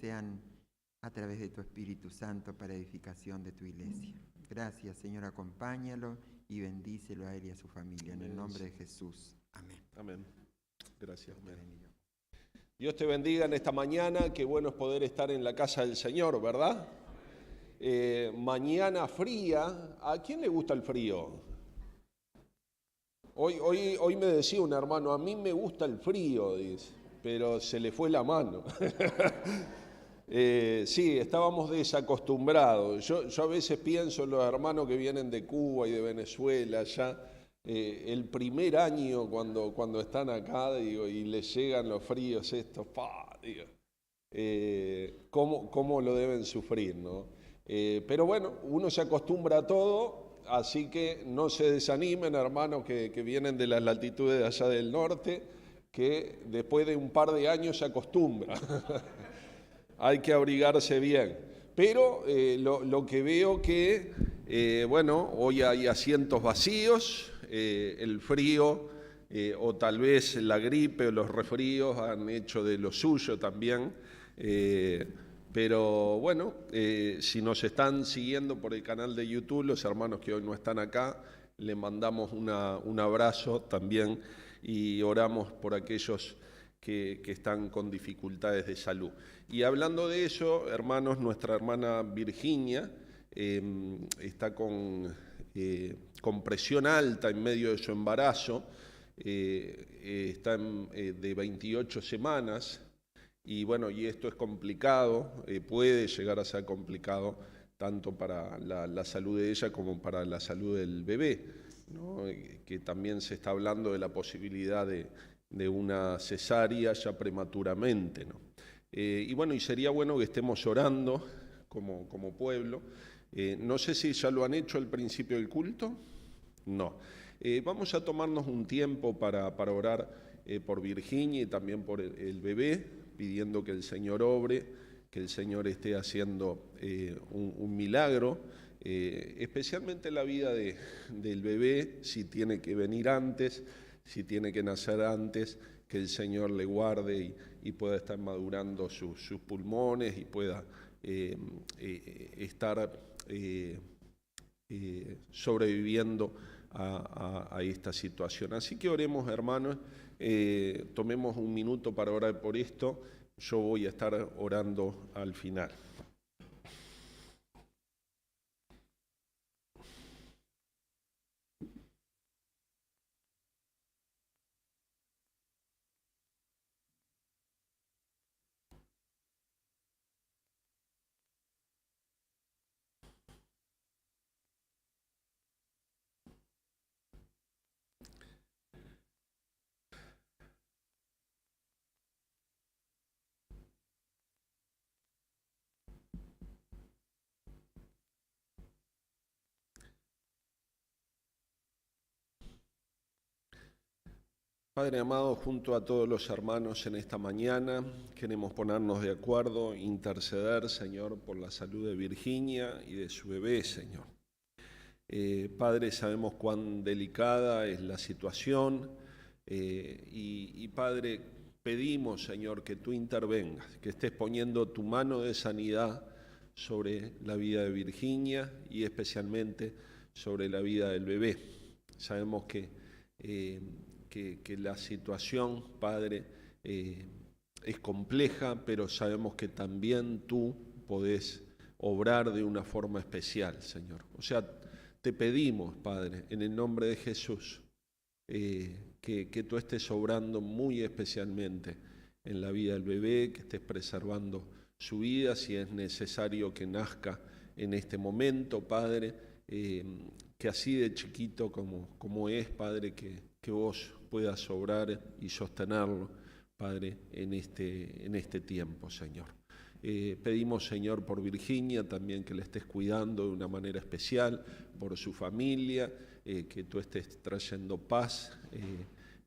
sean a través de tu Espíritu Santo para edificación de tu iglesia. Gracias, Señor, acompáñalo y bendícelo a él y a su familia. En el nombre de Jesús. Amén. Amén. Gracias. Amén. Dios te bendiga en esta mañana. Qué bueno es poder estar en la casa del Señor, ¿verdad? Mañana fría. ¿A quién le gusta el frío? Hoy me decía un hermano, a mí me gusta el frío, dice, pero se le fue la mano. Sí, estábamos desacostumbrados. Yo a veces pienso en los hermanos que vienen de Cuba y de Venezuela, ya el primer año cuando están acá, digo, y les llegan los fríos estos, digo, ¿cómo lo deben sufrir, ¿no? Pero bueno, uno se acostumbra a todo. Así que no se desanimen, hermanos que vienen de las latitudes de allá del norte, que después de un par de años se acostumbra. Hay que abrigarse bien. Pero lo que veo que, bueno, hoy hay asientos vacíos, el frío o tal vez la gripe o los resfríos han hecho de lo suyo también. Pero bueno, si nos están siguiendo por el canal de YouTube, los hermanos que hoy no están acá, les mandamos un abrazo también y oramos por aquellos que están con dificultades de salud. Y hablando de eso, hermanos, nuestra hermana Virginia está con presión alta en medio de su embarazo, está de 28 semanas. Y bueno, y esto es complicado, puede llegar a ser complicado tanto para la salud de ella como para la salud del bebé, ¿no? Que también se está hablando de la posibilidad de una cesárea ya prematuramente, ¿no? Y bueno, y sería bueno que estemos orando como pueblo. No sé si ya lo han hecho al principio del culto. No. Vamos a tomarnos un tiempo para orar por Virginia y también por el bebé, pidiendo que el Señor obre, que el Señor esté haciendo un milagro, especialmente en la vida del bebé, si tiene que venir antes, si tiene que nacer antes, que el Señor le guarde y pueda estar madurando sus pulmones y pueda estar sobreviviendo a esta situación. Así que oremos, hermanos, tomemos un minuto para orar por esto. Yo voy a estar orando al final. Padre amado, junto a todos los hermanos en esta mañana, queremos ponernos de acuerdo, interceder, Señor, por la salud de Virginia y de su bebé, Señor. Padre, sabemos cuán delicada es la situación y Padre, pedimos, Señor, que tú intervengas, que estés poniendo tu mano de sanidad sobre la vida de Virginia y especialmente sobre la vida del bebé. Sabemos que la situación, Padre, es compleja, pero sabemos que también tú podés obrar de una forma especial, Señor. O sea, te pedimos, Padre, en el nombre de Jesús, que tú estés obrando muy especialmente en la vida del bebé, que estés preservando su vida, si es necesario que nazca en este momento, Padre, que así de chiquito como es, Padre, que vos puedas obrar y sostenerlo, Padre, en este tiempo, Señor. Pedimos, Señor, por Virginia también que la estés cuidando de una manera especial, por su familia, que tú estés trayendo paz,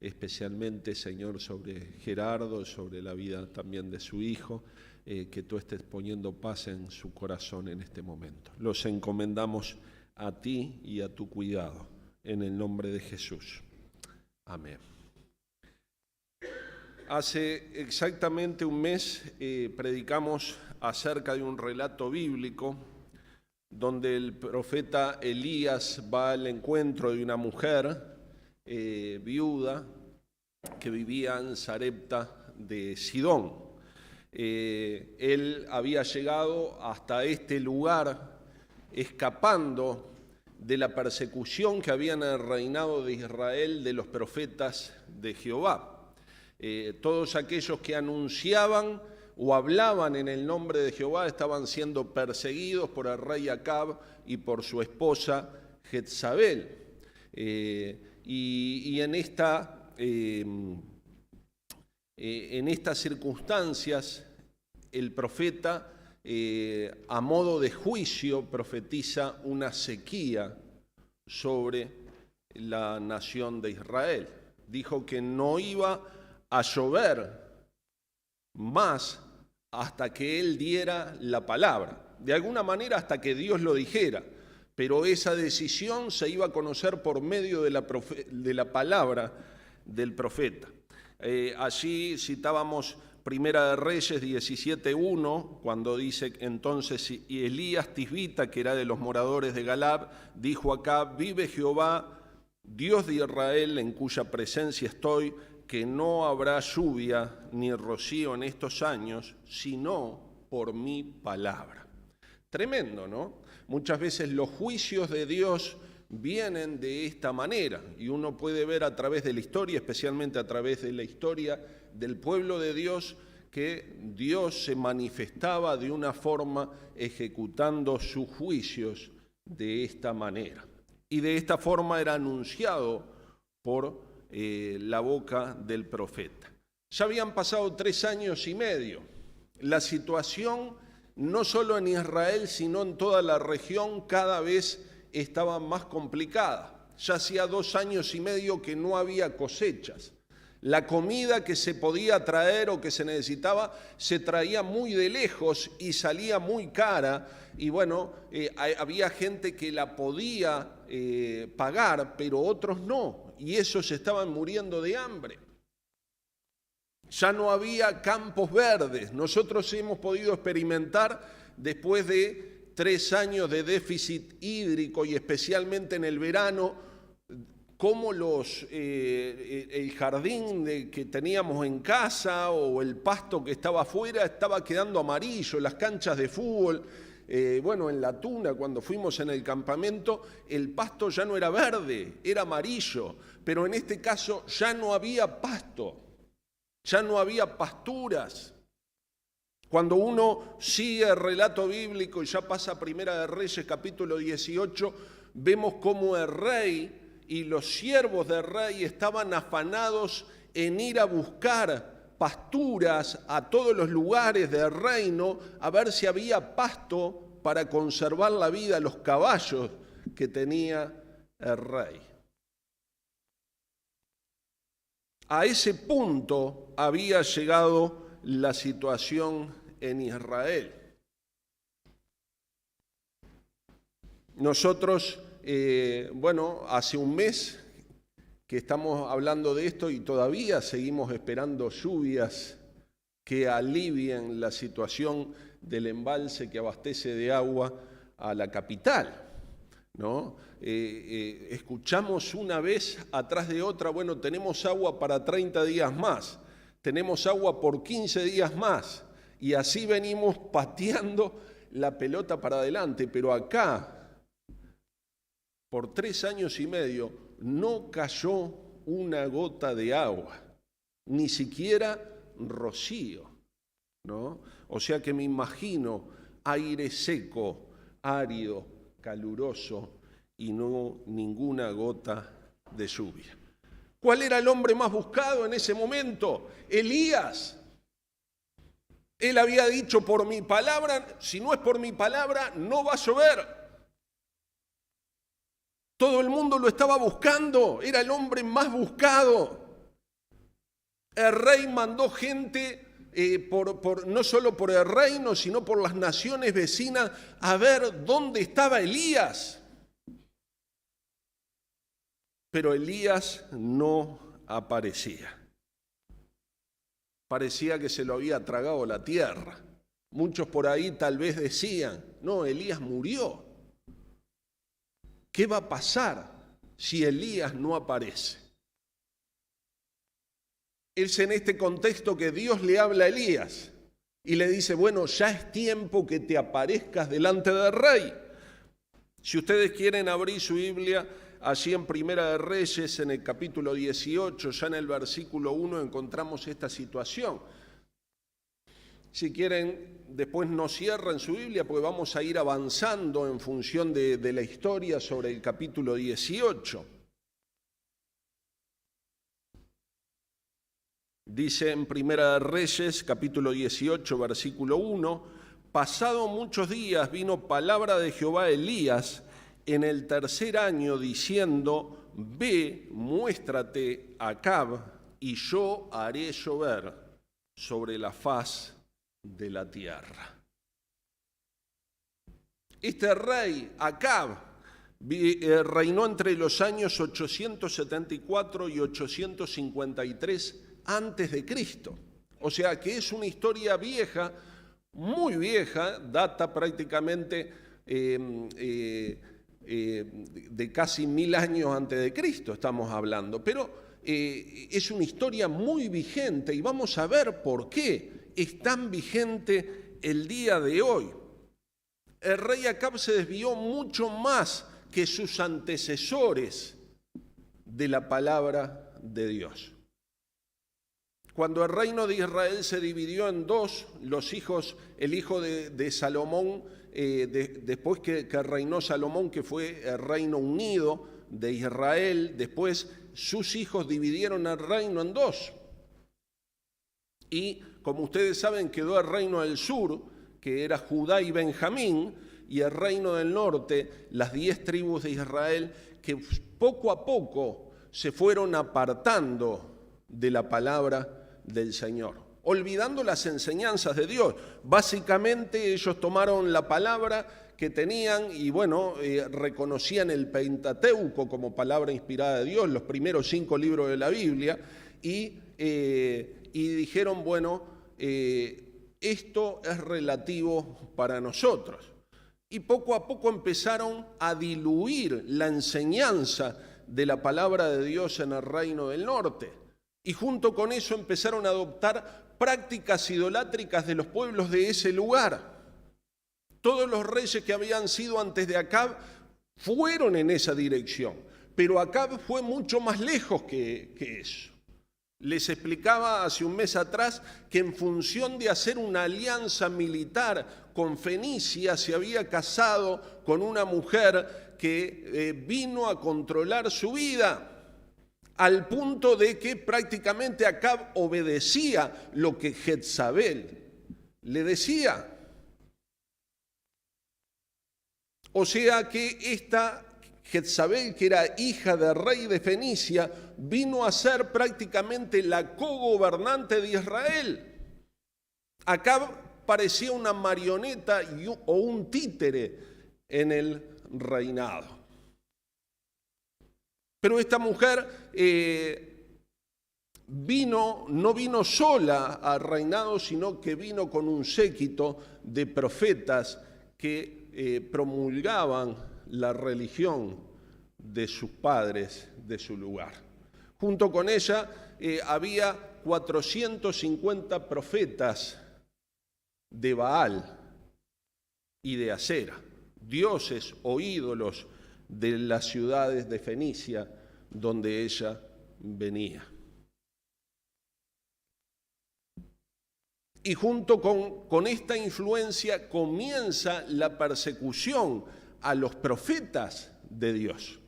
especialmente, Señor, sobre Gerardo, sobre la vida también de su hijo, que tú estés poniendo paz en su corazón en este momento. Los encomendamos a ti y a tu cuidado, en el nombre de Jesús. Amén. Hace exactamente un mes predicamos acerca de un relato bíblico donde el profeta Elías va al encuentro de una mujer viuda que vivía en Sarepta de Sidón. Él había llegado hasta este lugar escapando de la persecución que había en el reinado de Israel de los profetas de Jehová. Todos aquellos que anunciaban o hablaban en el nombre de Jehová estaban siendo perseguidos por el rey Acab y por su esposa Jezabel. Y en estas circunstancias, el profeta, a modo de juicio, profetiza una sequía sobre la nación de Israel. Dijo que no iba a llover más hasta que él diera la palabra, de alguna manera hasta que Dios lo dijera, pero esa decisión se iba a conocer por medio de la palabra del profeta. Allí citábamos Primera de Reyes 17:1, cuando dice entonces Elías Tisbita, que era de los moradores de Galad, dijo acá: vive Jehová, Dios de Israel, en cuya presencia estoy, que no habrá lluvia ni rocío en estos años, sino por mi palabra. Tremendo, ¿no? Muchas veces los juicios de Dios vienen de esta manera, y uno puede ver a través de la historia, especialmente a través de la historia del pueblo de Dios, que Dios se manifestaba de una forma ejecutando sus juicios de esta manera. Y de esta forma era anunciado por la boca del profeta. Ya habían pasado 3 años y medio. La situación, no solo en Israel, sino en toda la región, cada vez estaba más complicada. Ya hacía 2 años y medio que no había cosechas. La comida que se podía traer o que se necesitaba se traía muy de lejos y salía muy cara. Y bueno, había gente que la podía pagar, pero otros no. Y esos estaban muriendo de hambre. Ya no había campos verdes. Nosotros hemos podido experimentar, después de 3 años de déficit hídrico y especialmente en el verano, cómo el jardín que teníamos en casa o el pasto que estaba afuera estaba quedando amarillo, las canchas de fútbol. En La Tuna, cuando fuimos en el campamento, el pasto ya no era verde, era amarillo, pero en este caso ya no había pasto, ya no había pasturas. Cuando uno sigue el relato bíblico y ya pasa a Primera de Reyes, capítulo 18, vemos cómo el rey y los siervos del rey estaban afanados en ir a buscar pasturas a todos los lugares del reino, a ver si había pasto para conservar la vida a los caballos que tenía el rey. A ese punto había llegado la situación en Israel. Nosotros, hace un mes que estamos hablando de esto y todavía seguimos esperando lluvias que alivien la situación del embalse que abastece de agua a la capital, ¿no? Escuchamos una vez atrás de otra, tenemos agua para 30 días más, tenemos agua por 15 días más, y así venimos pateando la pelota para adelante, pero acá, por 3 años y medio, no cayó una gota de agua, ni siquiera rocío, ¿no? O sea que me imagino aire seco, árido, caluroso y no ninguna gota de lluvia. ¿Cuál era el hombre más buscado en ese momento? Elías. Él había dicho: por mi palabra, si no es por mi palabra, no va a llover. Todo el mundo lo estaba buscando, era el hombre más buscado. El rey mandó gente, no solo por el reino, sino por las naciones vecinas, a ver dónde estaba Elías. Pero Elías no aparecía. parecía que se lo había tragado la tierra. Muchos por ahí tal vez decían, no, Elías murió. ¿Qué va a pasar si Elías no aparece? Es en este contexto que Dios le habla a Elías y le dice, bueno, ya es tiempo que te aparezcas delante del rey. Si ustedes quieren abrir su Biblia, allí en Primera de Reyes, en el capítulo 18, ya en el versículo 1 encontramos esta situación. Si quieren, después no cierren su Biblia porque vamos a ir avanzando en función de la historia sobre el capítulo 18. Dice en Primera de Reyes, capítulo 18, versículo 1, pasado muchos días vino palabra de Jehová a Elías en el tercer año diciendo, ve, muéstrate a Acab y yo haré llover sobre la faz de la tierra. Este rey, Acab, reinó entre los años 874 y 853 antes de Cristo. O sea que es una historia vieja, muy vieja, data prácticamente de casi 1000 años antes de Cristo, estamos hablando. Pero es una historia muy vigente y vamos a ver por qué es tan vigente el día de hoy. El rey Acab se desvió mucho más que sus antecesores de la palabra de Dios. Cuando el reino de Israel se dividió en dos, el hijo de Salomón, después que reinó Salomón, que fue el reino unido de Israel, después sus hijos dividieron el reino en dos. Y como ustedes saben, quedó el reino del sur, que era Judá y Benjamín, y el reino del norte, las 10 tribus de Israel, que poco a poco se fueron apartando de la palabra del Señor, olvidando las enseñanzas de Dios. Básicamente ellos tomaron la palabra que tenían y reconocían el Pentateuco como palabra inspirada de Dios, los primeros 5 libros de la Biblia, y dijeron, esto es relativo para nosotros. Y poco a poco empezaron a diluir la enseñanza de la palabra de Dios en el reino del norte. Y junto con eso empezaron a adoptar prácticas idolátricas de los pueblos de ese lugar. Todos los reyes que habían sido antes de Acab fueron en esa dirección, pero Acab fue mucho más lejos que eso. Les explicaba hace un mes atrás que en función de hacer una alianza militar con Fenicia se había casado con una mujer que vino a controlar su vida, al punto de que prácticamente Acab obedecía lo que Jezabel le decía. O sea que esta Jezabel, que era hija del rey de Fenicia, vino a ser prácticamente la cogobernante de Israel. Acab parecía una marioneta o un títere en el reinado. Pero esta mujer no vino sola al reinado, sino que vino con un séquito de profetas que promulgaban la religión de sus padres, de su lugar. Junto con ella había 450 profetas de Baal y de Asera, dioses o ídolos de las ciudades de Fenicia donde ella venía. Y junto con esta influencia comienza la persecución a los profetas de Dios.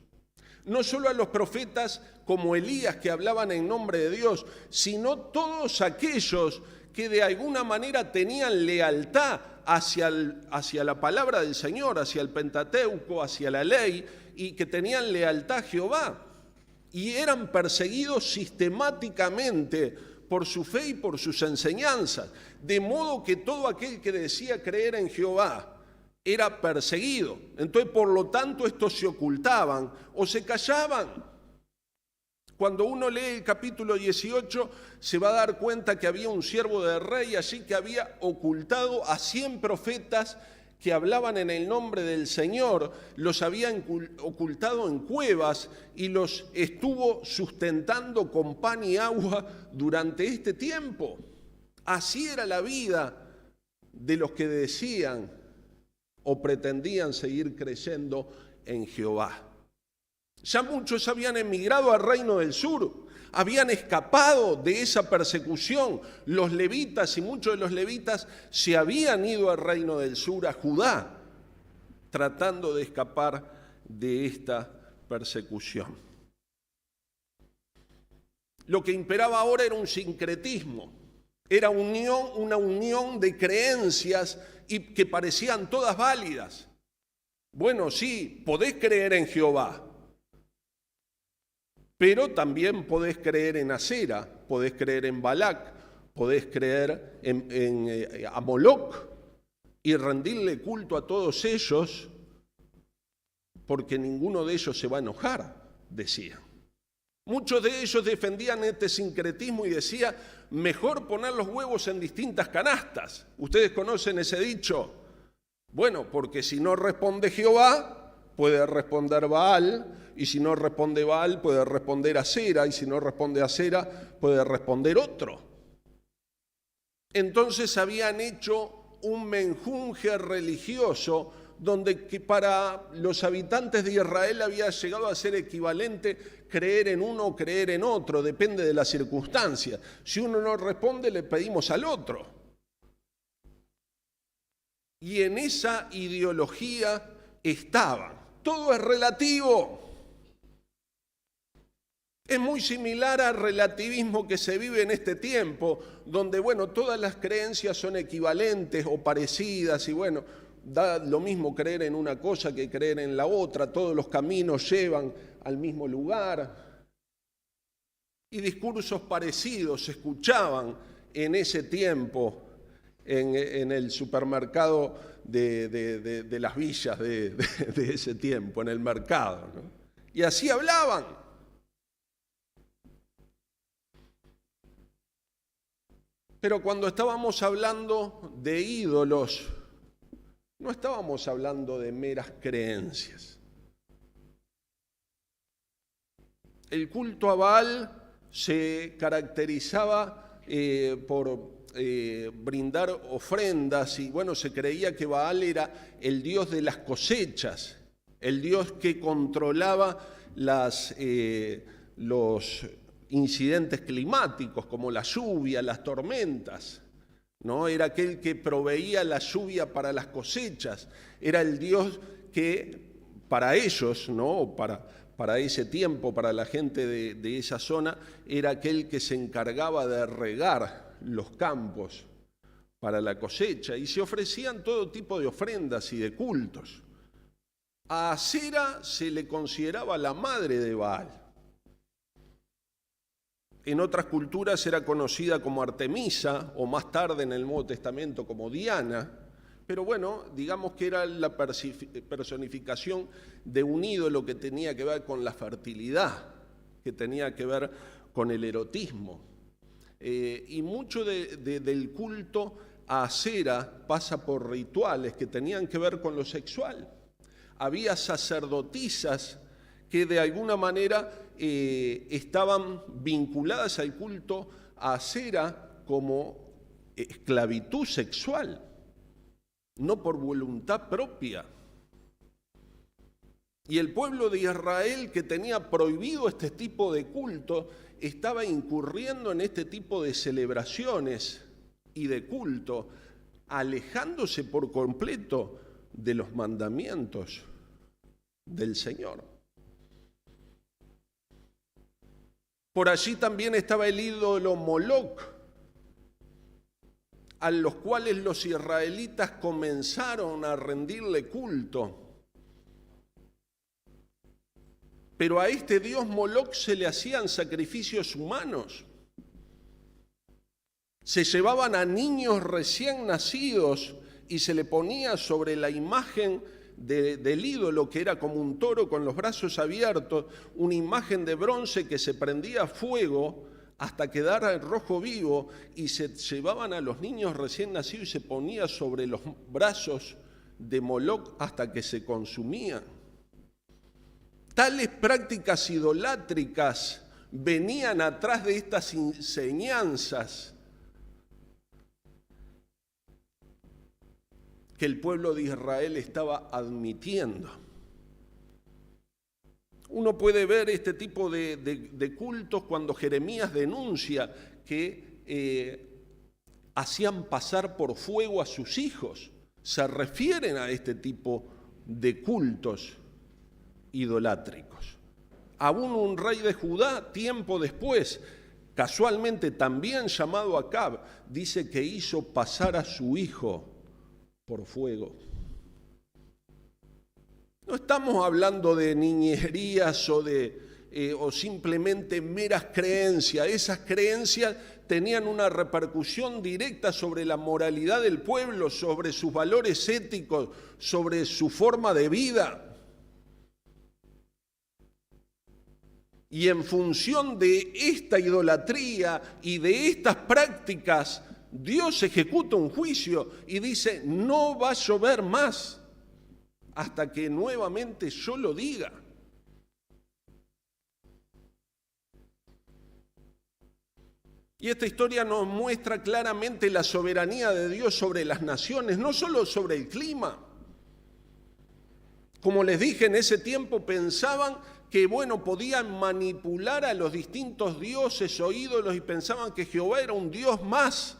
No solo a los profetas como Elías que hablaban en nombre de Dios, sino todos aquellos que de alguna manera tenían lealtad hacia la palabra del Señor, hacia el Pentateuco, hacia la ley, y que tenían lealtad a Jehová. Y eran perseguidos sistemáticamente por su fe y por sus enseñanzas. De modo que todo aquel que decía creer en Jehová era perseguido. Entonces, por lo tanto, estos se ocultaban o se callaban. Cuando uno lee el capítulo 18, se va a dar cuenta que había un siervo del rey allí que había ocultado a 100 profetas que hablaban en el nombre del Señor, los había ocultado en cuevas y los estuvo sustentando con pan y agua durante este tiempo. Así era la vida de los que decían o pretendían seguir creyendo en Jehová. Ya muchos habían emigrado al reino del sur, habían escapado de esa persecución. Los levitas y muchos de los levitas se habían ido al reino del sur, a Judá, tratando de escapar de esta persecución. Lo que imperaba ahora era un sincretismo, era una unión de creencias y que parecían todas válidas. Bueno, sí, podés creer en Jehová, pero también podés creer en Asera, podés creer en Balac, podés creer en Moloc y rendirle culto a todos ellos, porque ninguno de ellos se va a enojar, decían. Muchos de ellos defendían este sincretismo y decían, mejor poner los huevos en distintas canastas. ¿Ustedes conocen ese dicho? Bueno, porque si no responde Jehová, puede responder Baal, y si no responde Baal, puede responder Asera, y si no responde Asera, puede responder otro. Entonces habían hecho un menjunje religioso donde que para los habitantes de Israel había llegado a ser equivalente creer en uno o creer en otro, depende de la circunstancia. Si uno no responde, le pedimos al otro. Y en esa ideología estaban. Todo es relativo. Es muy similar al relativismo que se vive en este tiempo, donde, bueno, todas las creencias son equivalentes o parecidas y, bueno, da lo mismo creer en una cosa que creer en la otra, todos los caminos llevan al mismo lugar. Y discursos parecidos se escuchaban en ese tiempo en el supermercado de las villas de ese tiempo, en el mercado, ¿no? Y así hablaban. Pero cuando estábamos hablando de ídolos, no estábamos hablando de meras creencias. El culto a Baal se caracterizaba por brindar ofrendas y, bueno, se creía que Baal era el dios de las cosechas, el dios que controlaba los incidentes climáticos como la lluvia, las tormentas, ¿no? Era aquel que proveía la lluvia para las cosechas, era el Dios que para ellos, ¿no? Para ese tiempo, para la gente de esa zona, era aquel que se encargaba de regar los campos para la cosecha y se ofrecían todo tipo de ofrendas y de cultos. A Asera se le consideraba la madre de Baal. En otras culturas era conocida como Artemisa, o más tarde en el Nuevo Testamento como Diana, pero bueno, digamos que era la personificación de un ídolo que tenía que ver con la fertilidad, que tenía que ver con el erotismo. Y mucho del culto a Asera pasa por rituales que tenían que ver con lo sexual. Había sacerdotisas que de alguna manera estaban vinculadas al culto a Asera como esclavitud sexual, no por voluntad propia. Y el pueblo de Israel, que tenía prohibido este tipo de culto, estaba incurriendo en este tipo de celebraciones y de culto, alejándose por completo de los mandamientos del Señor. Por allí también estaba el ídolo Moloc, a los cuales los israelitas comenzaron a rendirle culto. Pero a este dios Moloc se le hacían sacrificios humanos. Se llevaban a niños recién nacidos y se le ponía sobre la imagen del ídolo, que era como un toro con los brazos abiertos, una imagen de bronce que se prendía a fuego hasta quedar en rojo vivo, y se llevaban a los niños recién nacidos y se ponía sobre los brazos de Moloc hasta que se consumían. Tales prácticas idolátricas venían atrás de estas enseñanzas que el pueblo de Israel estaba admitiendo. Uno puede ver este tipo de cultos cuando Jeremías denuncia que hacían pasar por fuego a sus hijos. Se refieren a este tipo de cultos idolátricos. Aún un rey de Judá, tiempo después, casualmente también llamado Acab, dice que hizo pasar a su hijo por fuego. No estamos hablando de niñerías o simplemente meras creencias. Esas creencias tenían una repercusión directa sobre la moralidad del pueblo, sobre sus valores éticos, sobre su forma de vida. Y en función de esta idolatría y de estas prácticas, Dios ejecuta un juicio y dice: no va a llover más hasta que nuevamente yo lo diga. Y esta historia nos muestra claramente la soberanía de Dios sobre las naciones, no solo sobre el clima. Como les dije, en ese tiempo pensaban que, podían manipular a los distintos dioses o ídolos y pensaban que Jehová era un Dios más.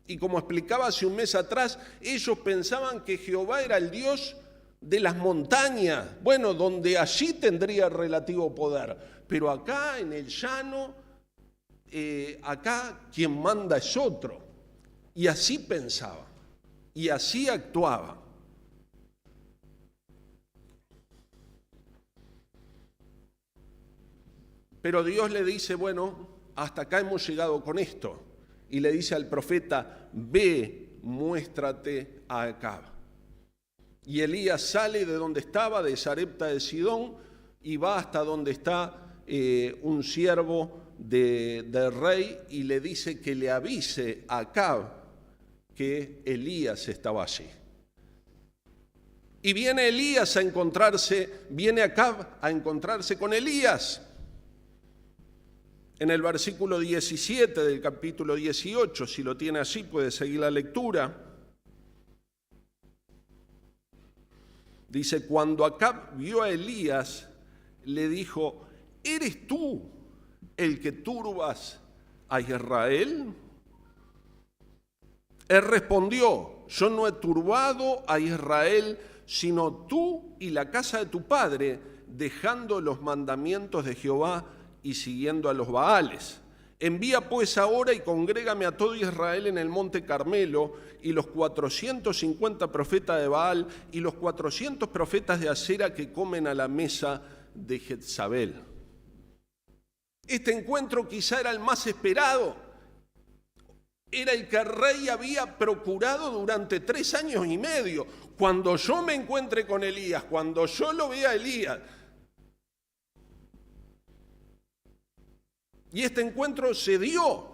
Y como explicaba hace un mes atrás, ellos pensaban que Jehová era el Dios de las montañas, donde allí tendría relativo poder. Pero acá en el llano, acá quien manda es otro. Y así pensaba, y así actuaba. Pero Dios le dice: hasta acá hemos llegado con esto. Y le dice al profeta: ve, muéstrate a Acab. Y Elías sale de donde estaba, de Sarepta de Sidón, y va hasta donde está un siervo del rey, y le dice que le avise a Acab que Elías estaba allí. Y viene Acab a encontrarse con Elías. En el versículo 17 del capítulo 18, si lo tiene allí, puede seguir la lectura. Dice: cuando Acab vio a Elías, le dijo: ¿eres tú el que turbas a Israel? Él respondió: yo no he turbado a Israel, sino tú y la casa de tu padre, dejando los mandamientos de Jehová y siguiendo a los Baales. Envía pues ahora y congrégame a todo Israel en el monte Carmelo, y los 450 profetas de Baal y los 400 profetas de Asera que comen a la mesa de Jezabel. Este encuentro quizá era el más esperado. Era el que el rey había procurado durante 3 años y medio. Cuando yo me encuentre con Elías, cuando yo lo vea a Elías. Y este encuentro se dio.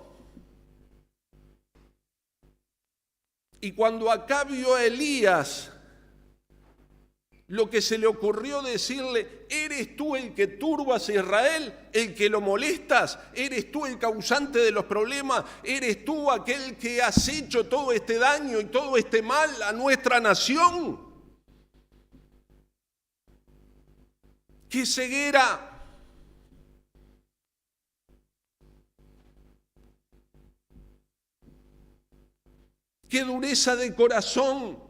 Y cuando Acab vio a Elías, lo que se le ocurrió decirle: ¿eres tú el que turbas a Israel, el que lo molestas? ¿Eres tú el causante de los problemas? ¿Eres tú aquel que has hecho todo este daño y todo este mal a nuestra nación? ¡Qué ceguera! ¡Qué dureza de corazón!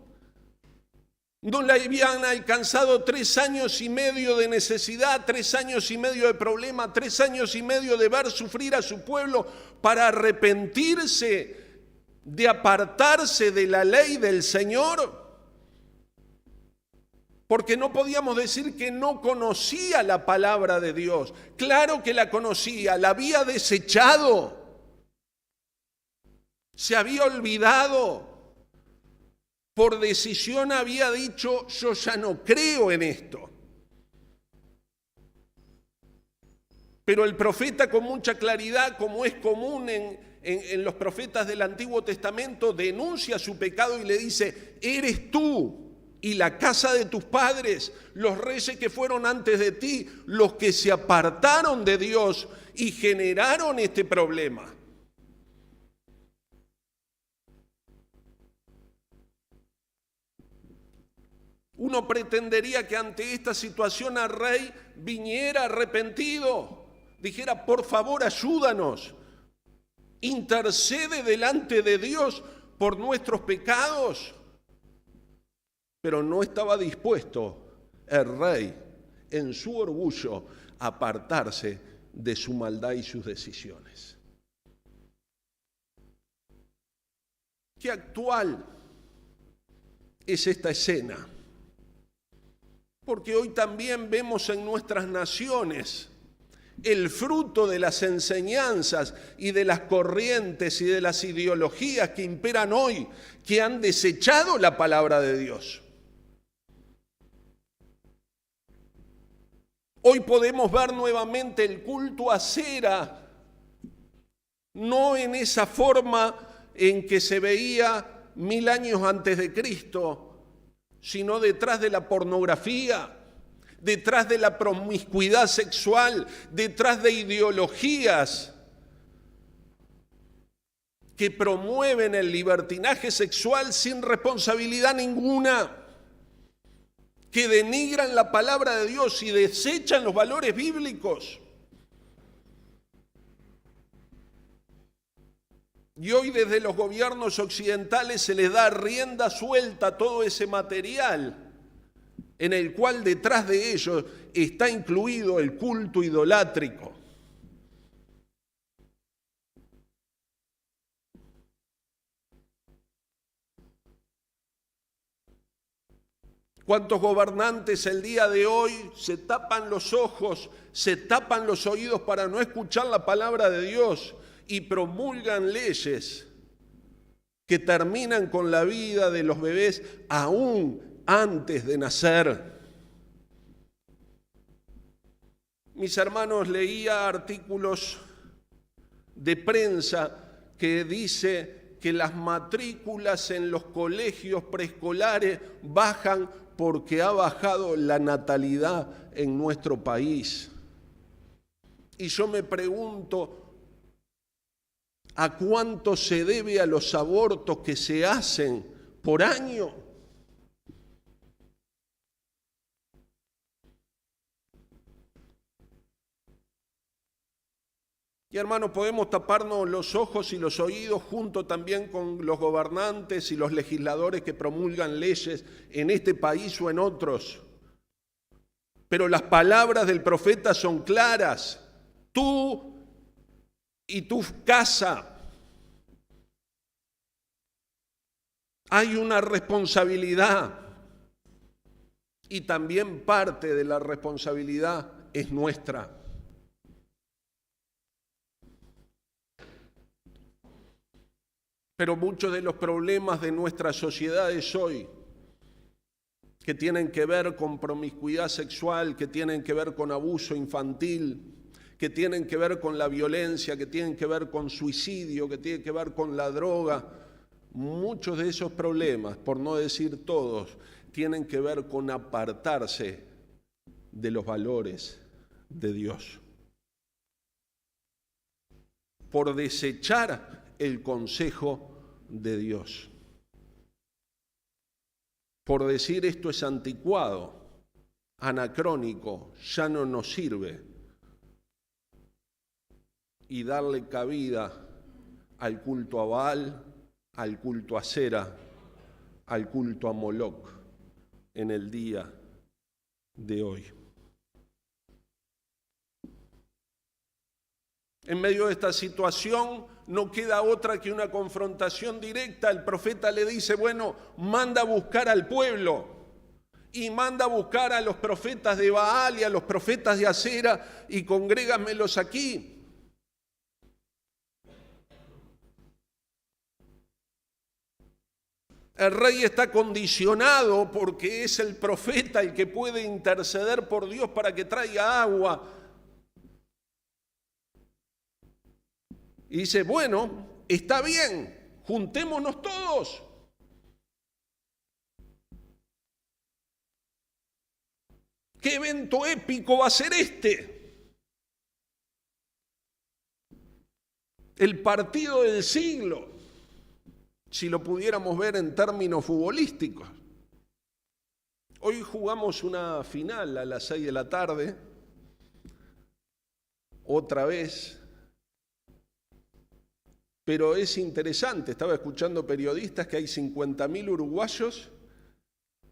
No le habían alcanzado 3 años y medio de necesidad, 3 años y medio de problema, 3 años y medio de ver sufrir a su pueblo para arrepentirse, de apartarse de la ley del Señor. Porque no podíamos decir que no conocía la palabra de Dios. Claro que la conocía, la había desechado. Se había olvidado. por decisión había dicho: yo ya no creo en esto. Pero el profeta, con mucha claridad, como es común en los profetas del Antiguo Testamento, denuncia su pecado y le dice: eres tú y la casa de tus padres, los reyes que fueron antes de ti, los que se apartaron de Dios y generaron este problema. Uno pretendería que ante esta situación el rey viniera arrepentido, dijera: por favor, ayúdanos, intercede delante de Dios por nuestros pecados. Pero no estaba dispuesto el rey, en su orgullo, a apartarse de su maldad y sus decisiones. Qué actual es esta escena, porque hoy también vemos en nuestras naciones el fruto de las enseñanzas y de las corrientes y de las ideologías que imperan hoy, que han desechado la palabra de Dios. Hoy podemos ver nuevamente el culto a cera, no en esa forma en que se veía 1000 años antes de Cristo, sino detrás de la pornografía, detrás de la promiscuidad sexual, detrás de ideologías que promueven el libertinaje sexual sin responsabilidad ninguna, que denigran la palabra de Dios y desechan los valores bíblicos. Y hoy desde los gobiernos occidentales se les da rienda suelta a todo ese material, en el cual detrás de ellos está incluido el culto idolátrico. ¿Cuántos gobernantes el día de hoy se tapan los ojos, se tapan los oídos para no escuchar la palabra de Dios y promulgan leyes que terminan con la vida de los bebés aún antes de nacer? Mis hermanos, leía artículos de prensa que dice que las matrículas en los colegios preescolares bajan porque ha bajado la natalidad en nuestro país. Y yo me pregunto, ¿a cuánto se debe a los abortos que se hacen por año? Y hermanos, podemos taparnos los ojos y los oídos junto también con los gobernantes y los legisladores que promulgan leyes en este país o en otros. Pero las palabras del profeta son claras: tú y tu casa. Hay una responsabilidad y también parte de la responsabilidad es nuestra. Pero muchos de los problemas de nuestras sociedades hoy, que tienen que ver con promiscuidad sexual, que tienen que ver con abuso infantil, que tienen que ver con la violencia, que tienen que ver con suicidio, que tienen que ver con la droga, muchos de esos problemas, por no decir todos, tienen que ver con apartarse de los valores de Dios, por desechar el consejo de Dios, por decir esto es anticuado, anacrónico, ya no nos sirve, y darle cabida al culto a Baal, al culto a Cera, al culto a Moloc en el día de hoy. En medio de esta situación no queda otra que una confrontación directa. El profeta le dice: bueno, manda a buscar al pueblo y manda a buscar a los profetas de Baal y a los profetas de Acera y congrégamelos aquí. El rey está condicionado porque es el profeta el que puede interceder por Dios para que traiga agua. Y dice, bueno, está bien, juntémonos todos. ¿Qué evento épico va a ser este? El partido del siglo, si lo pudiéramos ver en términos futbolísticos. Hoy jugamos una final a las 6 de la tarde, otra vez, pero es interesante, estaba escuchando periodistas que hay 50.000 uruguayos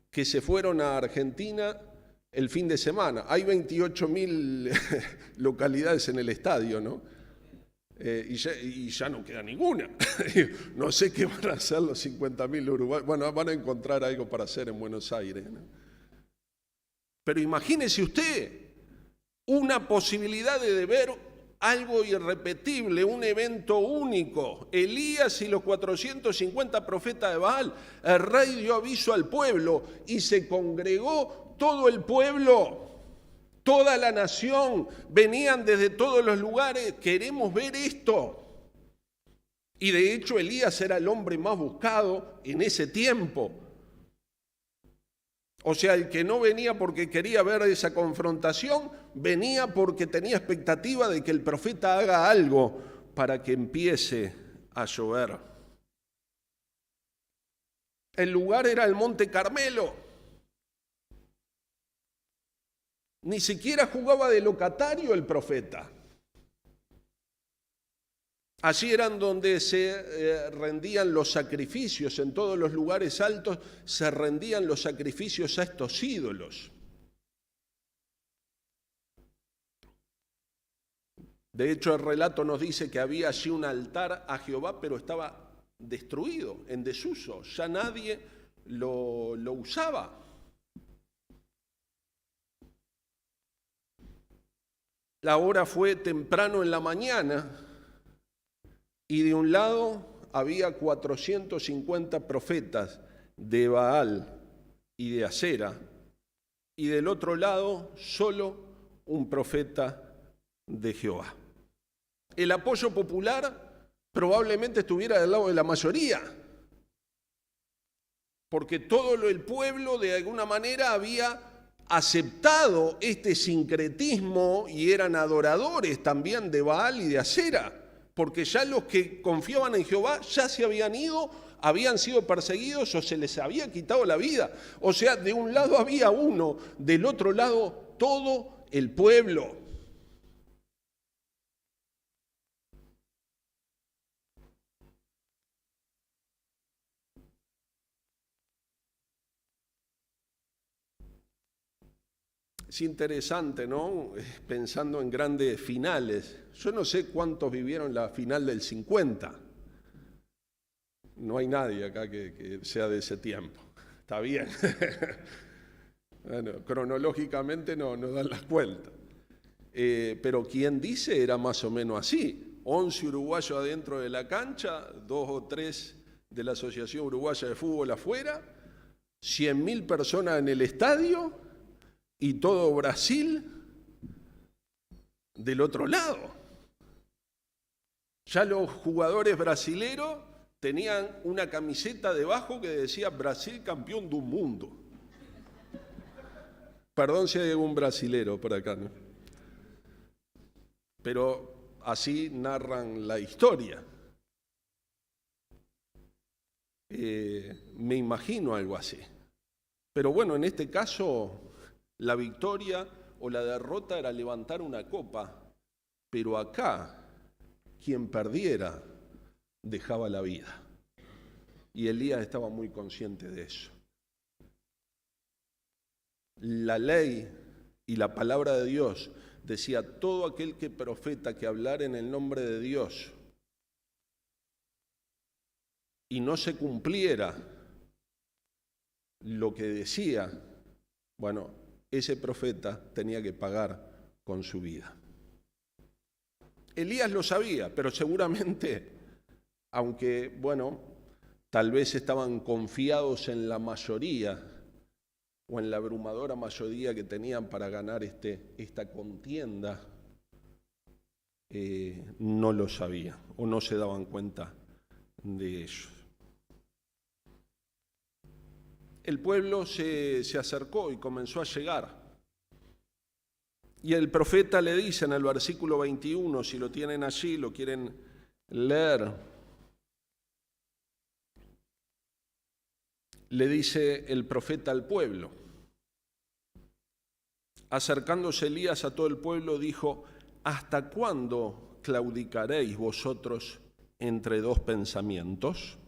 que se fueron a Argentina el fin de semana. Hay 28.000 localidades en el estadio, ¿no? Y ya no queda ninguna. No sé qué van a hacer los 50.000 uruguayos. Bueno, van a encontrar algo para hacer en Buenos Aires, ¿no? Pero imagínese usted una posibilidad de ver algo irrepetible, un evento único. Elías y los 450 profetas de Baal. El rey dio aviso al pueblo y se congregó todo el pueblo. Toda la nación, venían desde todos los lugares, queremos ver esto. Y de hecho Elías era el hombre más buscado en ese tiempo. O sea, el que no venía porque quería ver esa confrontación, venía porque tenía expectativa de que el profeta haga algo para que empiece a llover. El lugar era el Monte Carmelo. Ni siquiera jugaba de locatario el profeta. Allí eran donde se rendían los sacrificios, en todos los lugares altos se rendían los sacrificios a estos ídolos. De hecho, el relato nos dice que había allí un altar a Jehová, pero estaba destruido, en desuso, ya nadie lo usaba. La hora fue temprano en la mañana y de un lado había 450 profetas de Baal y de Asera y del otro lado solo un profeta de Jehová. El apoyo popular probablemente estuviera del lado de la mayoría, porque todo el pueblo de alguna manera había aceptado este sincretismo y eran adoradores también de Baal y de Asera, porque ya los que confiaban en Jehová ya se habían ido, habían sido perseguidos o se les había quitado la vida. O sea, de un lado había uno, del otro lado todo el pueblo. Es interesante, ¿no? Pensando en grandes finales. Yo no sé cuántos vivieron la final del 50. No hay nadie acá que sea de ese tiempo. Está bien. Bueno, cronológicamente no dan las cuentas. Pero quien dice era más o menos así. 11 uruguayos adentro de la cancha, 2 o 3 de la Asociación Uruguaya de Fútbol afuera, 100.000 personas en el estadio y todo Brasil del otro lado. Ya los jugadores brasileros tenían una camiseta debajo que decía Brasil campeón del mundo. Perdón si hay algún brasilero por acá, ¿no? Pero así narran la historia. Me imagino algo así. Pero bueno, en este caso, la victoria o la derrota era levantar una copa, pero acá, quien perdiera, dejaba la vida. Y Elías estaba muy consciente de eso. La ley y la palabra de Dios decía, todo aquel que profeta que hablara en el nombre de Dios y no se cumpliera lo que decía, bueno, ese profeta tenía que pagar con su vida. Elías lo sabía, pero seguramente, aunque, bueno, Tal vez estaban confiados en la mayoría o en la abrumadora mayoría que tenían para ganar esta contienda. No lo sabían o no se daban cuenta de ello. El pueblo se acercó y comenzó a llegar. Y el profeta le dice en el versículo 21, si lo tienen allí, lo quieren leer, le dice el profeta al pueblo. Acercándose Elías a todo el pueblo, dijo: ¿hasta cuándo claudicaréis vosotros entre dos pensamientos?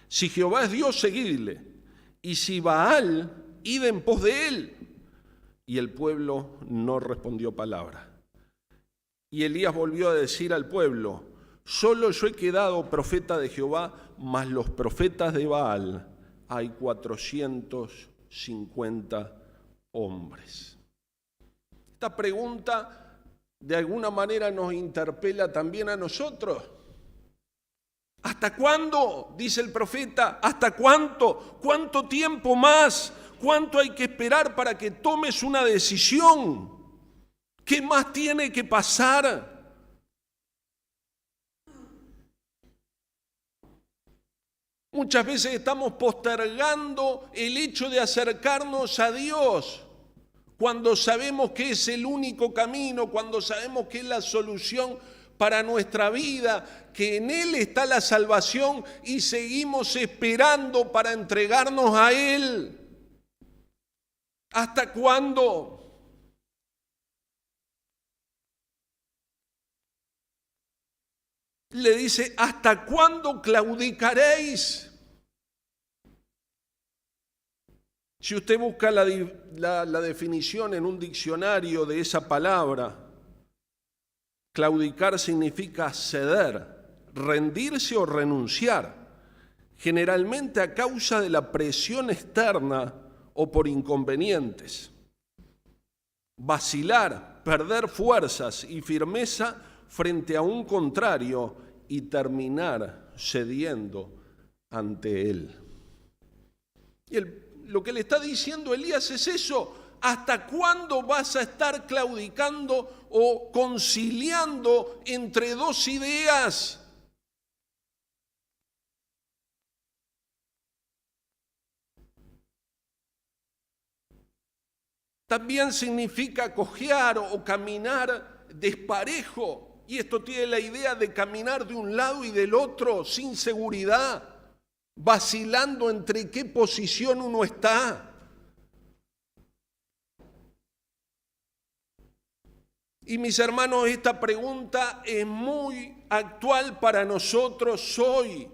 Si Jehová es Dios, seguidle, y si Baal, id en pos de él. Y el pueblo no respondió palabra. Y Elías volvió a decir al pueblo: solo yo he quedado profeta de Jehová, mas los profetas de Baal hay 450 hombres. Esta pregunta de alguna manera nos interpela también a nosotros. ¿Hasta cuándo? Dice el profeta. ¿Hasta cuánto? ¿Cuánto tiempo más? ¿Cuánto hay que esperar para que tomes una decisión? ¿Qué más tiene que pasar? Muchas veces estamos postergando el hecho de acercarnos a Dios cuando sabemos que es el único camino, cuando sabemos que es la solución para nuestra vida, que en Él está la salvación y seguimos esperando para entregarnos a Él. ¿Hasta cuándo? Le dice: ¿hasta cuándo claudicaréis? Si usted busca la definición en un diccionario de esa palabra, claudicar significa ceder, rendirse o renunciar, generalmente a causa de la presión externa o por inconvenientes. Vacilar, perder fuerzas y firmeza frente a un contrario y terminar cediendo ante él. Y lo que le está diciendo Elías es eso: ¿hasta cuándo vas a estar claudicando o conciliando entre dos ideas? También significa cojear o caminar desparejo. Y esto tiene la idea de caminar de un lado y del otro sin seguridad, vacilando entre qué posición uno está. Y mis hermanos, esta pregunta es muy actual para nosotros hoy,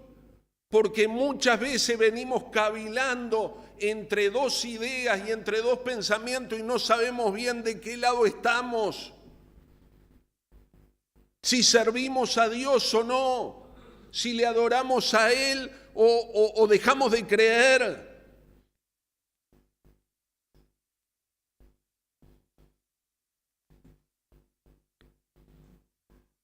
porque muchas veces venimos cavilando entre dos ideas y entre dos pensamientos y no sabemos bien de qué lado estamos. Si servimos a Dios o no, si le adoramos a Él o dejamos de creer.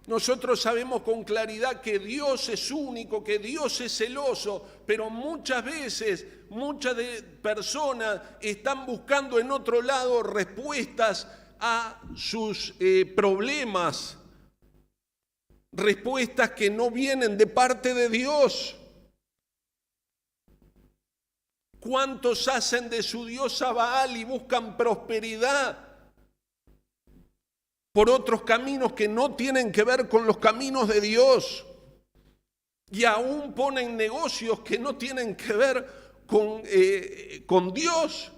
Nosotros sabemos con claridad que Dios es único, que Dios es celoso, pero muchas veces, muchas personas están buscando en otro lado respuestas a sus problemas, respuestas que no vienen de parte de Dios. ¿Cuántos hacen de su diosa Baal y buscan prosperidad por otros caminos que no tienen que ver con los caminos de Dios? Y aún ponen negocios que no tienen que ver con Dios.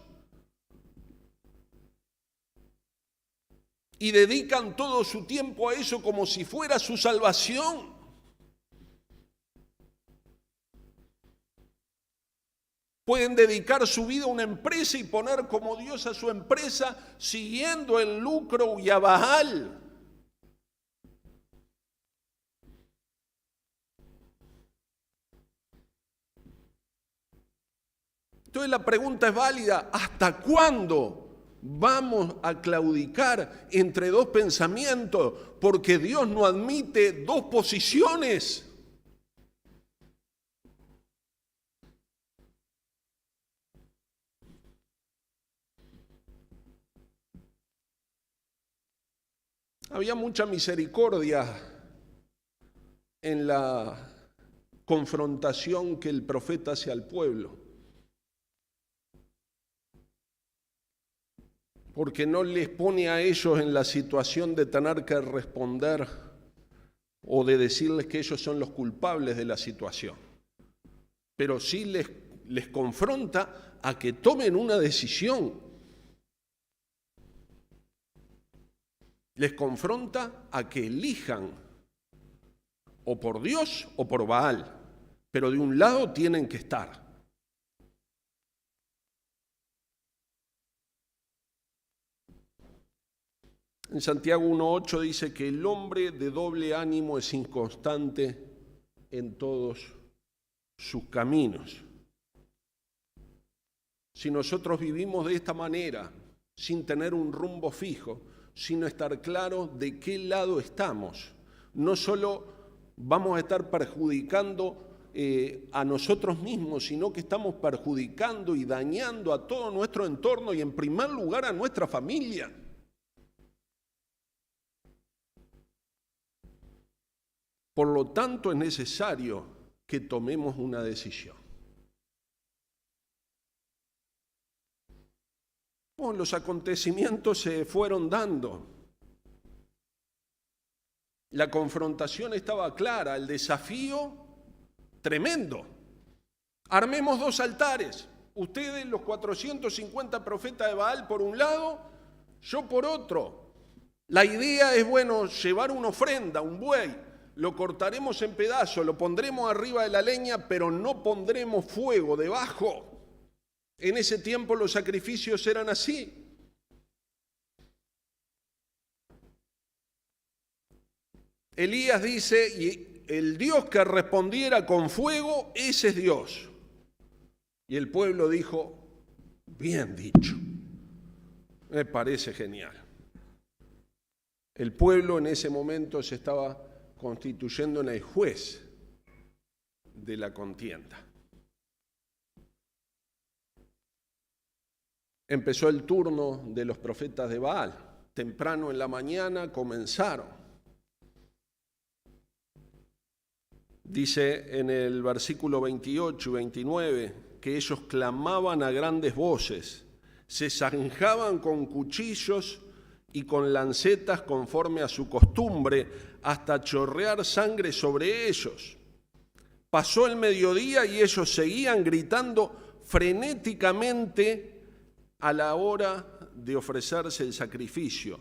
Y dedican todo su tiempo a eso como si fuera su salvación. Pueden dedicar su vida a una empresa y poner como Dios a su empresa siguiendo el lucro y a Baal. Entonces la pregunta es válida: ¿hasta cuándo vamos a claudicar entre dos pensamientos? Porque Dios no admite dos posiciones. Había mucha misericordia en la confrontación que el profeta hace al pueblo, porque no les pone a ellos en la situación de tener que responder o de decirles que ellos son los culpables de la situación, pero sí les confronta a que tomen una decisión. Les confronta a que elijan o por Dios o por Baal, pero de un lado tienen que estar. En Santiago 1:8 dice que el hombre de doble ánimo es inconstante en todos sus caminos. Si nosotros vivimos de esta manera, sin tener un rumbo fijo, sin estar claros de qué lado estamos, no solo vamos a estar perjudicando a nosotros mismos, sino que estamos perjudicando y dañando a todo nuestro entorno y en primer lugar a nuestra familia. Por lo tanto, es necesario que tomemos una decisión. Bueno, los acontecimientos se fueron dando. La confrontación estaba clara, el desafío tremendo. Armemos 2 altares. Ustedes, los 450 profetas de Baal por un lado, yo por otro. La idea es, bueno, llevar una ofrenda, un buey. Lo cortaremos en pedazos, lo pondremos arriba de la leña, pero no pondremos fuego debajo. En ese tiempo los sacrificios eran así. Elías dice, y el Dios que respondiera con fuego, ese es Dios. Y el pueblo dijo, bien dicho, me parece genial. El pueblo en ese momento se estaba constituyendo en el juez de la contienda. Empezó el turno de los profetas de Baal. Temprano en la mañana comenzaron. Dice en el versículo 28 y 29 que ellos clamaban a grandes voces, se zanjaban con cuchillos y con lancetas conforme a su costumbre, hasta chorrear sangre sobre ellos. Pasó el mediodía y ellos seguían gritando frenéticamente a la hora de ofrecerse el sacrificio,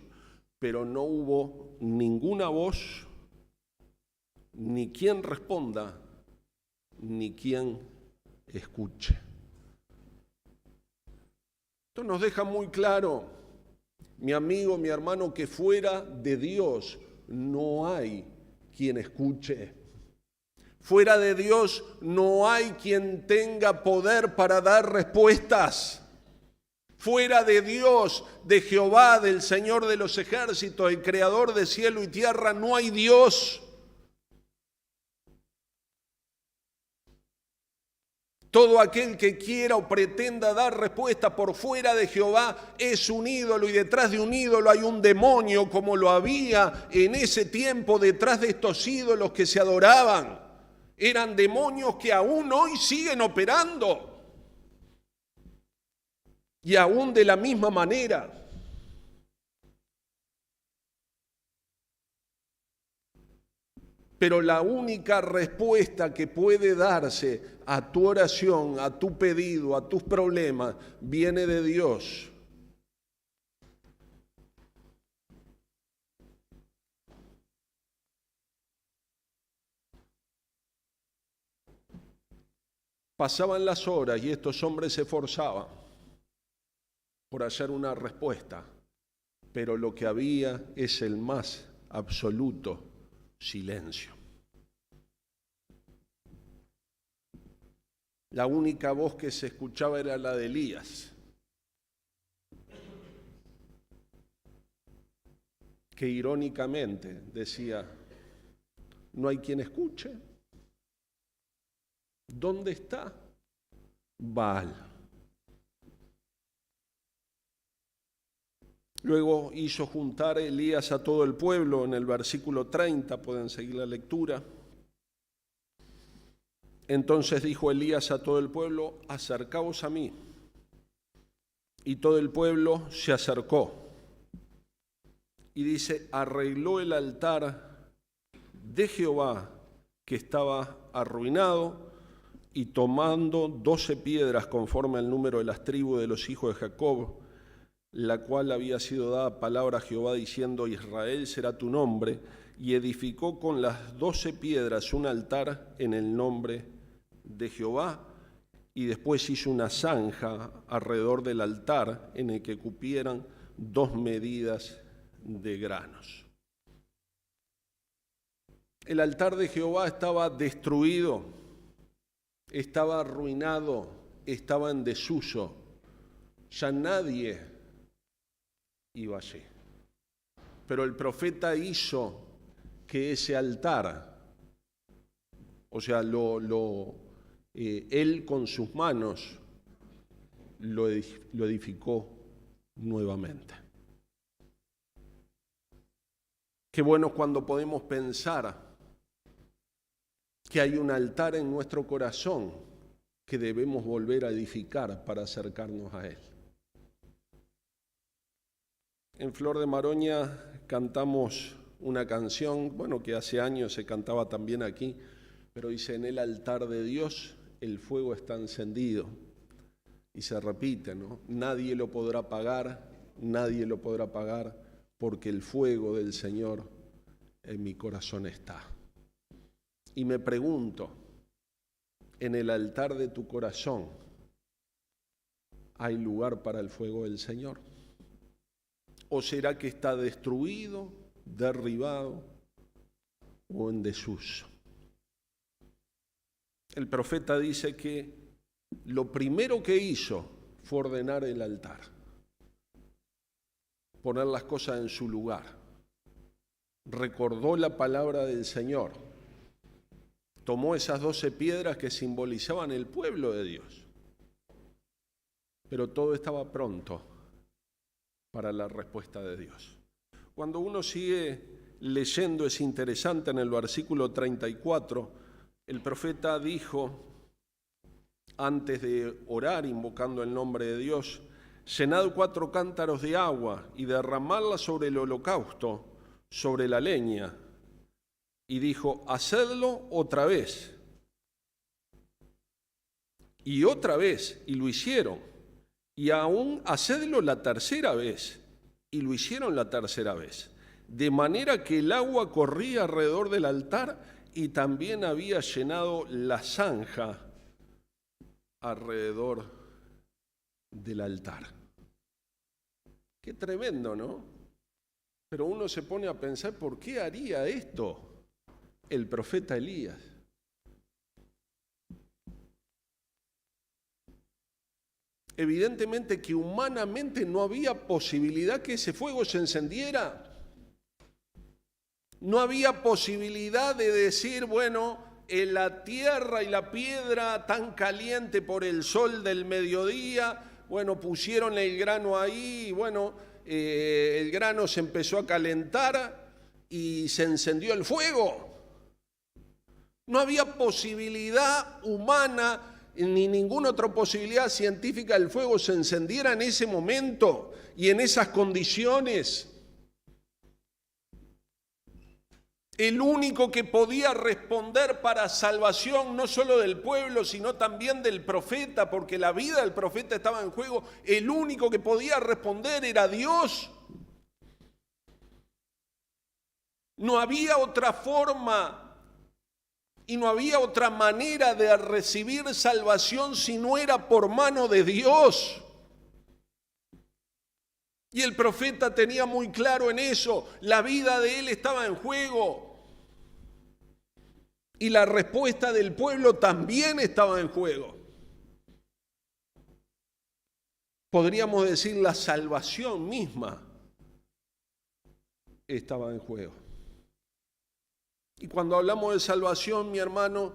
pero no hubo ninguna voz, ni quien responda, ni quien escuche. Esto nos deja muy claro, mi amigo, mi hermano, que fuera de Dios no hay quien escuche. Fuera de Dios no hay quien tenga poder para dar respuestas. Fuera de Dios, de Jehová, del Señor de los ejércitos, el creador de cielo y tierra, no hay Dios. Todo aquel que quiera o pretenda dar respuesta por fuera de Jehová es un ídolo, y detrás de un ídolo hay un demonio, como lo había en ese tiempo detrás de estos ídolos que se adoraban. Eran demonios que aún hoy siguen operando. Y aún de la misma manera. Pero la única respuesta que puede darse a tu oración, a tu pedido, a tus problemas, viene de Dios. Pasaban las horas y estos hombres se esforzaban por hacer una respuesta, pero lo que había es el más absoluto silencio. La única voz que se escuchaba era la de Elías, que irónicamente decía, no hay quien escuche. ¿Dónde está Baal? Luego hizo juntar Elías a todo el pueblo, en el versículo 30, pueden seguir la lectura. Entonces dijo Elías a todo el pueblo: acercaos a mí. Y todo el pueblo se acercó. Y dice: arregló el altar de Jehová que estaba arruinado, y tomando 12 piedras conforme al número de las tribus de los hijos de Jacob, la cual había sido dada palabra a Jehová diciendo: Israel será tu nombre, y edificó con las 12 piedras un altar en el nombre de Jehová, y después hizo una zanja alrededor del altar en el que cupieran 2 medidas de granos. El altar de Jehová estaba destruido, estaba arruinado, estaba en desuso. Ya nadie iba allí. Pero el profeta hizo que ese altar, o sea, él con sus manos lo edificó nuevamente. Qué bueno cuando podemos pensar que hay un altar en nuestro corazón que debemos volver a edificar para acercarnos a Él. En Flor de Maroña cantamos una canción, que hace años se cantaba también aquí, pero dice: en el altar de Dios el fuego está encendido. Y se repite, ¿no? Nadie lo podrá apagar, porque el fuego del Señor en mi corazón está. Y me pregunto, ¿en el altar de tu corazón hay lugar para el fuego del Señor? ¿O será que está destruido, derribado o en desuso? El profeta dice que lo primero que hizo fue ordenar el altar, poner las cosas en su lugar. Recordó la palabra del Señor. Tomó esas 12 piedras que simbolizaban el pueblo de Dios. Pero todo estaba pronto para la respuesta de Dios. Cuando uno sigue leyendo, es interesante, en el versículo 34, el profeta dijo, antes de orar, invocando el nombre de Dios: llenad 4 cántaros de agua y derramadla sobre el holocausto, sobre la leña. Y dijo: hacedlo otra vez. Y otra vez, y lo hicieron. Y aún hacedlo la tercera vez, y lo hicieron la tercera vez. De manera que el agua corría alrededor del altar y también había llenado la zanja alrededor del altar. Qué tremendo, ¿no? Pero uno se pone a pensar, ¿por qué haría esto el profeta Elías? Evidentemente que humanamente no había posibilidad que ese fuego se encendiera. No había posibilidad de decir, en la tierra y la piedra tan caliente por el sol del mediodía, pusieron el grano ahí, el grano se empezó a calentar y se encendió el fuego. No había posibilidad humana ni ninguna otra posibilidad científica el fuego se encendiera en ese momento y en esas condiciones. El único que podía responder para salvación no solo del pueblo, sino también del profeta, porque la vida del profeta estaba en juego, el único que podía responder era Dios. No había otra forma y no había otra manera de recibir salvación si no era por mano de Dios. Y el profeta tenía muy claro en eso, la vida de él estaba en juego. Y la respuesta del pueblo también estaba en juego. Podríamos decir, la salvación misma estaba en juego. Y cuando hablamos de salvación, mi hermano,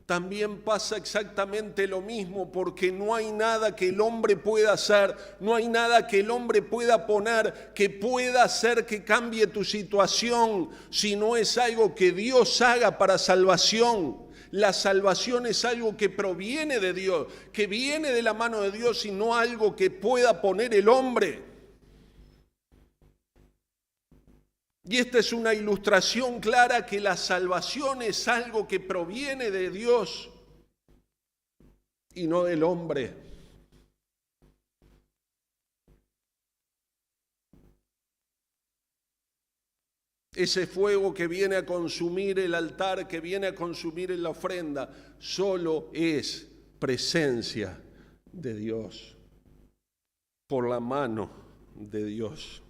también pasa exactamente lo mismo, porque no hay nada que el hombre pueda hacer, no hay nada que el hombre pueda poner que pueda hacer que cambie tu situación, si no es algo que Dios haga para salvación. La salvación es algo que proviene de Dios, que viene de la mano de Dios y no algo que pueda poner el hombre. Y esta es una ilustración clara que la salvación es algo que proviene de Dios y no del hombre. Ese fuego que viene a consumir el altar, que viene a consumir la ofrenda, solo es presencia de Dios, por la mano de Dios.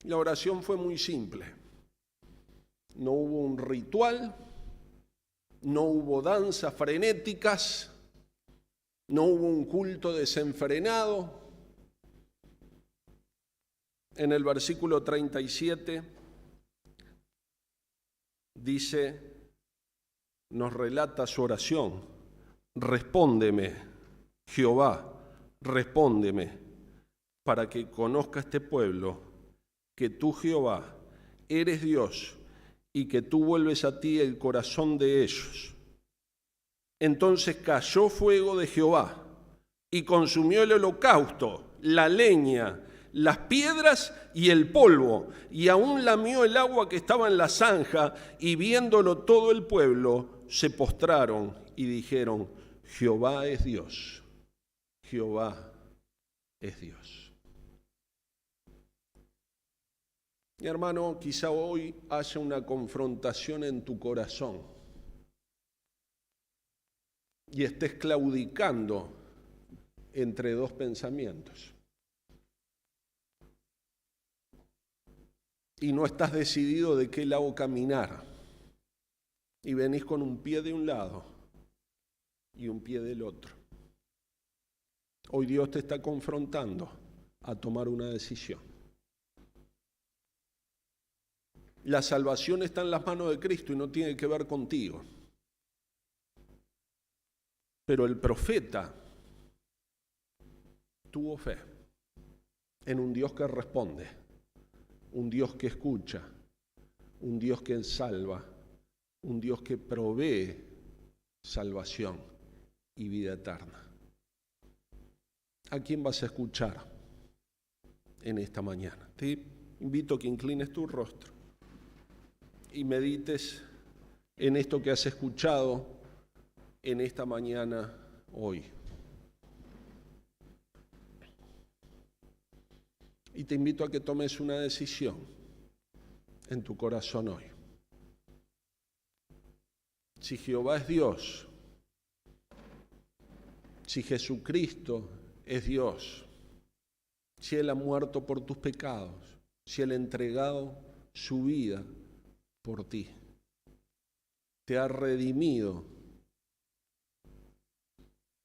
La oración fue muy simple. No hubo un ritual, no hubo danzas frenéticas, no hubo un culto desenfrenado. En el versículo 37 dice, nos relata su oración: respóndeme, Jehová, respóndeme, para que conozca este pueblo que tú, Jehová, eres Dios y que tú vuelves a ti el corazón de ellos. Entonces cayó fuego de Jehová y consumió el holocausto, la leña, las piedras y el polvo, y aún lamió el agua que estaba en la zanja, y viéndolo todo el pueblo se postraron y dijeron: Jehová es Dios, Jehová es Dios. Mi hermano, quizá hoy haya una confrontación en tu corazón y estés claudicando entre dos pensamientos y no estás decidido de qué lado caminar y venís con un pie de un lado y un pie del otro. Hoy Dios te está confrontando a tomar una decisión. La salvación está en las manos de Cristo y no tiene que ver contigo. Pero el profeta tuvo fe en un Dios que responde, un Dios que escucha, un Dios que salva, un Dios que provee salvación y vida eterna. ¿A quién vas a escuchar en esta mañana? Te invito a que inclines tu rostro y medites en esto que has escuchado en esta mañana hoy. Y te invito a que tomes una decisión en tu corazón hoy. Si Jehová es Dios, si Jesucristo es Dios, si Él ha muerto por tus pecados, si Él ha entregado su vida por ti, te ha redimido,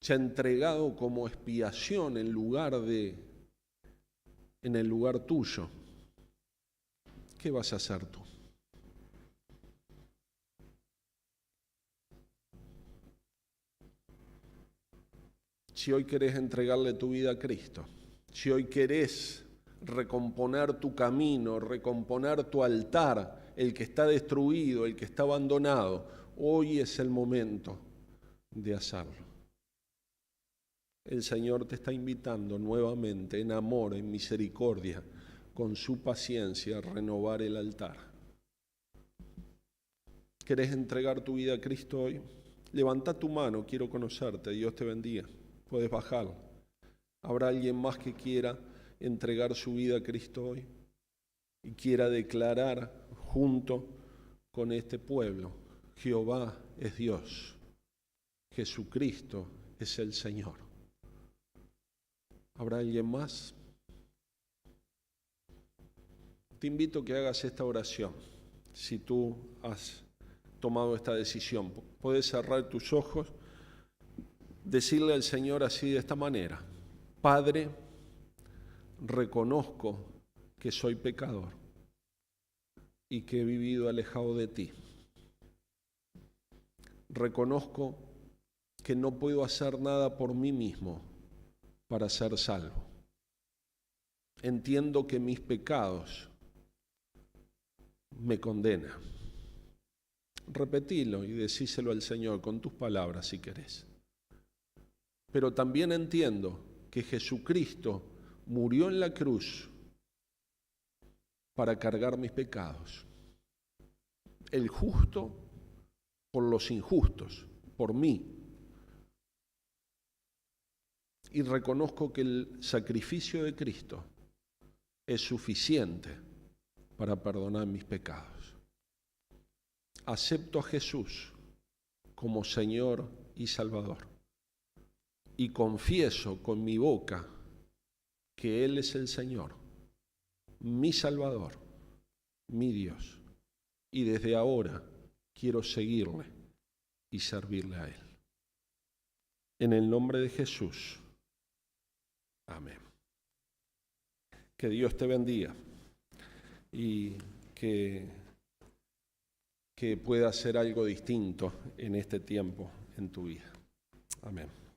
se ha entregado como expiación en el lugar tuyo, ¿qué vas a hacer tú? Si hoy querés entregarle tu vida a Cristo, si hoy querés recomponer tu camino, recomponer tu altar, el que está destruido, el que está abandonado, hoy es el momento de hacerlo. El Señor te está invitando nuevamente en amor, en misericordia, con su paciencia a renovar el altar. ¿Querés entregar tu vida a Cristo hoy? Levanta tu mano, quiero conocerte, Dios te bendiga. Puedes bajar. ¿Habrá alguien más que quiera entregar su vida a Cristo hoy y quiera declarar junto con este pueblo: Jehová es Dios, Jesucristo es el Señor? ¿Habrá alguien más? Te invito a que hagas esta oración. Si tú has tomado esta decisión, puedes cerrar tus ojos, decirle al Señor así, de esta manera: Padre, reconozco que soy pecador. y que he vivido alejado de ti. Reconozco que no puedo hacer nada por mí mismo para ser salvo. Entiendo que mis pecados me condenan. Repetilo y decíselo al Señor con tus palabras si querés. Pero también entiendo que Jesucristo murió en la cruz para cargar mis pecados. El justo por los injustos, por mí. Y reconozco que el sacrificio de Cristo es suficiente para perdonar mis pecados. Acepto a Jesús como Señor y Salvador. Y confieso con mi boca que Él es el Señor, mi Salvador, mi Dios. Y desde ahora quiero seguirle y servirle a Él. En el nombre de Jesús. Amén. Que Dios te bendiga y que pueda hacer algo distinto en este tiempo en tu vida. Amén.